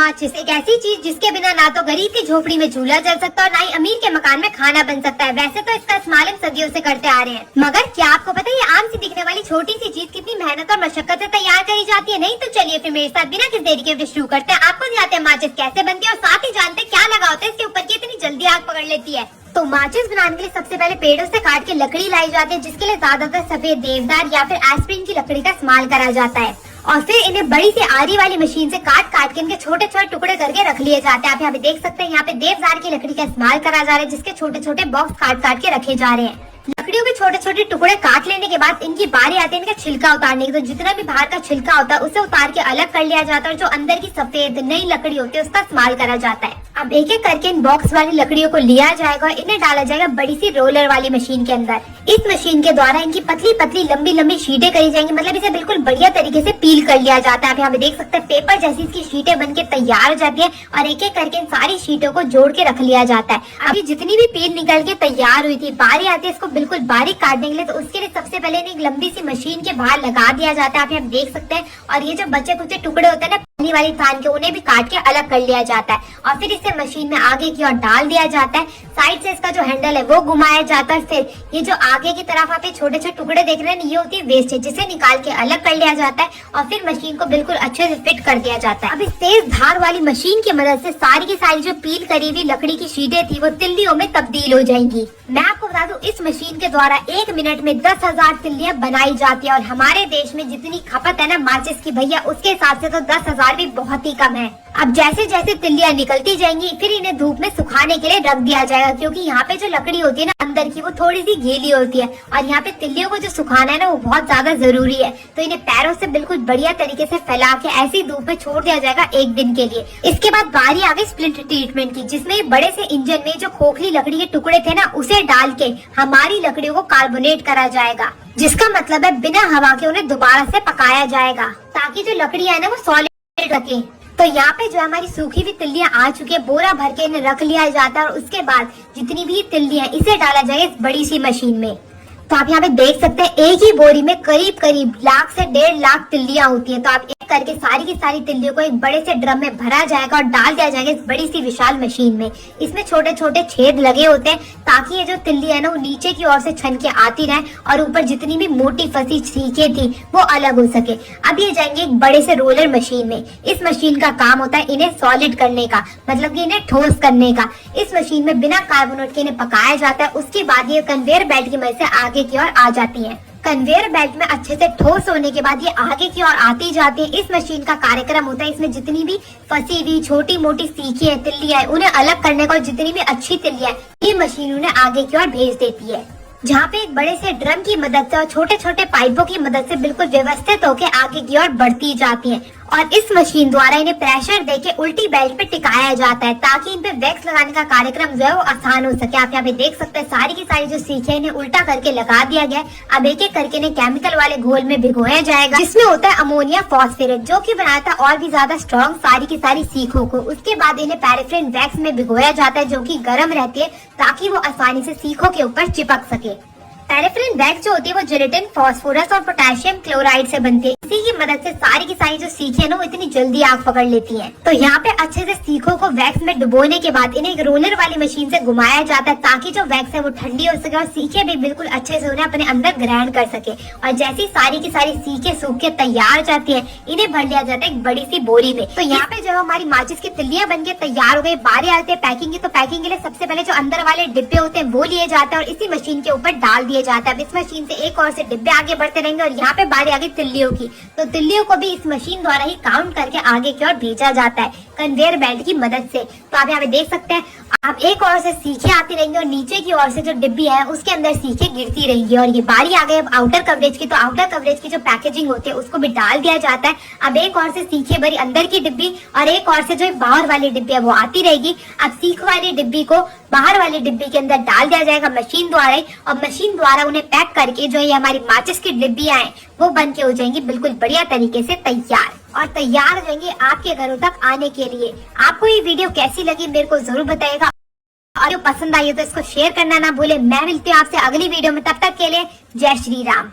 माचिस एक ऐसी चीज जिसके बिना ना तो गरीब की झोपड़ी में चूल्हा जल सकता और ना ही अमीर के मकान में खाना बन सकता है। वैसे तो इसका इस्तेमाल हम सदियों से करते आ रहे हैं, मगर क्या आपको पता है ये आम सी दिखने वाली छोटी सी चीज कितनी मेहनत और मशक्कत से तैयार करी जाती है? नहीं तो चलिए फिर मेरे साथ बिना किस देरी के शुरू करते हैं। आपको दिखाते हैं माचिस कैसे बनती है और साथ ही जानते हैं क्या लगा होता है इसके ऊपर की इतनी जल्दी आग पकड़ लेती है। तो माचिस बनाने के लिए सबसे पहले पेड़ों से काट के लकड़ी लाई जाती है, जिसके लिए ज्यादातर सफेद देवदार या फिर एस्प्रिन की लकड़ी का इस्तेमाल करा जाता है और फिर इन्हें बड़ी सी आरी वाली मशीन से काट काट के इनके छोटे छोटे टुकड़े करके रख लिए जाते हैं। आप यहाँ पे देख सकते हैं, यहाँ पे देवदार की लकड़ी का इस्तेमाल करा जा रहा है, जिसके छोटे छोटे बॉक्स काट काट के रखे जा रहे हैं। लकड़ियों के छोटे छोटे टुकड़े काट लेने के बाद इनकी बारी आती है इनका छिलका उतारने की। तो जितना भी बाहर का छिलका होता है उसे उतार के अलग कर लिया जाता है और जो अंदर की सफेद नई लकड़ी होती है उसका इस्तेमाल करा जाता है। अब एक एक करके इन बॉक्स वाली लकड़ियों को लिया जाएगा और इन्हें डाला जाएगा बड़ी सी रोलर वाली मशीन के अंदर। इस मशीन के द्वारा इनकी पतली पतली लंबी लंबी शीटें करी जाएंगी, मतलब इसे बिल्कुल बढ़िया तरीके से पील कर लिया जाता है। आप यहाँ पे देख सकते हैं पेपर जैसी इसकी शीटें बनके तैयार हो जाती है और एक एक करके इन सारी शीटों को जोड़ के रख लिया जाता है। अभी जितनी भी पील निकल के तैयार हुई थी, बारी आती है इसको बिल्कुल बारीक काटने के लिए। तो उसके लिए सबसे पहले एक लंबी सी मशीन के बाहर लगा दिया जाता है, आप यहाँ देख सकते हैं। और ये जो बचे कुचे टुकड़े होते हैं ना पहली वाली थान के, उन्हें भी काट के अलग कर लिया जाता है और फिर इसे मशीन में आगे की ओर डाल दिया जाता है। साइड से इसका जो हैंडल है वो घुमाया जाता है। फिर ये जो आगे की तरफ आप छोटे छोटे टुकड़े देख रहे हैं, ये होती है वेस्टेज, जिसे निकाल के अलग कर लिया जाता है और फिर मशीन को बिल्कुल अच्छे से फिट कर दिया जाता है। अब इस तेज धार वाली मशीन की मदद से सारी की सारी जो पील करी हुई लकड़ी की शीटें थी वो तिल्लियों में तब्दील हो जाएंगी। मैं आपको बता दूं, इस मशीन के द्वारा 1 मिनट में 10,000 तिल्लियां बनाई जाती है और हमारे देश में जितनी खपत है ना माचिस की भैया, उसके हिसाब से तो 10,000 भी बहुत ही कम है। अब जैसे जैसे तिल्लियां निकलती जाएंगी फिर इन्हें धूप में सुखाने के लिए रख दिया जाएगा, क्योंकि यहाँ पे जो लकड़ी होती है ना अंदर की वो थोड़ी सी गीली होती है और यहाँ पे तिल्लियों को जो सुखाना है ना वो बहुत ज्यादा जरूरी है। तो इन्हें पैरों से बिल्कुल बढ़िया तरीके से फैला के ऐसी धूप में छोड़ दिया जाएगा 1 दिन के लिए। इसके बाद बारी आ गई स्प्लिट ट्रीटमेंट की, जिसमें बड़े से इंजन में जो खोखली लकड़ी के टुकड़े थे ना उसे डाल के हमारी लकड़ियों को कार्बोनेट करा जाएगा, जिसका मतलब है बिना हवा के उन्हें दोबारा से पकाया जाएगा ताकि जो लकड़ियां है ना वो सॉलिड रखे। तो यहाँ पे जो हमारी सूखी हुई तिल्लियां आ चुकी है, बोरा भर के इन्हें रख लिया जाता है और उसके बाद जितनी भी तिल्लियां इसे डाला जाएगा इस बड़ी सी मशीन में। तो आप यहाँ पे देख सकते हैं एक ही बोरी में करीब करीब 1 लाख से 1.5 लाख तिल्लियां होती हैं। तो आप एक करके सारी की सारी तिल्लियों को एक बड़े से ड्रम में भरा जाएगा और डाल दिया जाएगा इस बड़ी सी विशाल मशीन में। इसमें छोटे छोटे छेद लगे होते हैं ताकि ये जो तिल्ली है ना वो नीचे की ओर से छन के आती रहे और ऊपर जितनी भी मोटी फंसी सीखें थी वो अलग हो सके। अब ये जाएंगे एक बड़े से रोलर मशीन में। इस मशीन का काम होता है इन्हें सॉलिड करने का, मतलब कि इन्हें ठोस करने का। इस मशीन में बिना कार्बोनेट के इन्हें पकाया जाता है। उसके बाद ये कन्वेयर बेल्ट की मदद से आगे की ओर आ जाती है। कन्वेयर बेल्ट में अच्छे से ठोस होने के बाद ये आगे की ओर आती जाती है। इस मशीन का कार्यक्रम होता है इसमें जितनी भी फंसी हुई छोटी मोटी सीखी है तिल्लियां है उन्हें अलग करने का और जितनी भी अच्छी तिल्लियां है ये मशीन उन्हें आगे की ओर भेज देती है, जहाँ पे एक बड़े से ड्रम की मदद से और छोटे छोटे पाइपों की मदद से बिल्कुल व्यवस्थित होकर आगे की ओर बढ़ती जाती हैं। और इस मशीन द्वारा इन्हें प्रेशर देके उल्टी बेल्ट पे टिकाया जाता है ताकि इन पे वैक्स लगाने का कार्यक्रम जो है वो आसान हो सके। आप यहाँ पे देख सकते हैं सारी की सारी जो सीखें इन्हें उल्टा करके लगा दिया गया। अब एक एक करके इन्हें केमिकल वाले घोल में भिगोया जाएगा, जिसमें होता है अमोनिया फॉस्फेट, जो कि बनाता है और भी ज्यादा स्ट्रॉन्ग सारी की सारी सीखों को। उसके बाद इन्हें पैराफिन वैक्स में भिगोया जाता है जो कि गर्म रहती है ताकि वो आसानी से सीखों के ऊपर चिपक सके। पैराफिन वैक्स जो होती है वो जेलेटिन, फास्फोरस और पोटेशियम क्लोराइड से बनती है। इसी की मदद से सारी की सारी जो सीखें है ना वो इतनी जल्दी आग पकड़ लेती हैं। तो यहाँ पे अच्छे से सीखों को वैक्स में डुबोने के बाद इन्हें एक रोलर वाली मशीन से घुमाया जाता है ताकि जो वैक्स है वो ठंडी हो सके और सीखें भी बिल्कुल अच्छे से उन्हें अपने अंदर ग्रहण कर सके। और जैसी सारी की सारी सीखें सूख के तैयार हो जाती है इन्हें भर लिया जाता है एक बड़ी सी बोरी में। तो यहाँ पे जब हमारी माचिस की तिल्लियां बनके तैयार हो गई, बारी आते हैं पैकिंग की। तो पैकिंग के लिए सबसे पहले जो अंदर वाले डिब्बे होते हैं वो लिए जाते हैं और इसी मशीन के ऊपर डाल दिए जाता है। अब इस मशीन से एक और से डिब्बे आगे बढ़ते रहेंगे और यहाँ पे बारी आ गई तिल्लियों की। तो तिल्लियों को भी इस मशीन द्वारा ही काउंट करके आगे की ओर भेजा जाता है कन्वेयर बेल्ट की मदद से। तो आप यहाँ पे देख सकते हैं आप एक और से सीखें आती रहेंगी और नीचे की ओर से जो डिब्बी है उसके अंदर सीखें गिरती रहेंगी। और ये बारी आ गई अब आउटर कवरेज की। तो आउटर कवरेज की जो पैकेजिंग होती है उसको भी डाल दिया जाता है। अब एक और से सीखें भरी अंदर की डिब्बी और एक और से जो बाहर वाली डिब्बी है वो आती रहेगी। अब सीख वाली डिब्बी को बाहर वाली डिब्बी के अंदर डाल दिया जाएगा मशीन द्वारा ही और मशीन द्वारा उन्हें पैक करके जो ये हमारी माचिस की डिब्बियां हैं वो बन के हो जाएंगी बिल्कुल बढ़िया तरीके से तैयार और तैयार हो जाएंगे आपके घरों तक आने के लिए। आपको ये वीडियो कैसी लगी मेरे को जरूर बताइएगा और जो पसंद आई हो तो इसको शेयर करना ना भूले। मैं मिलती हूँ आपसे अगली वीडियो में, तब तक के लिए जय श्री राम।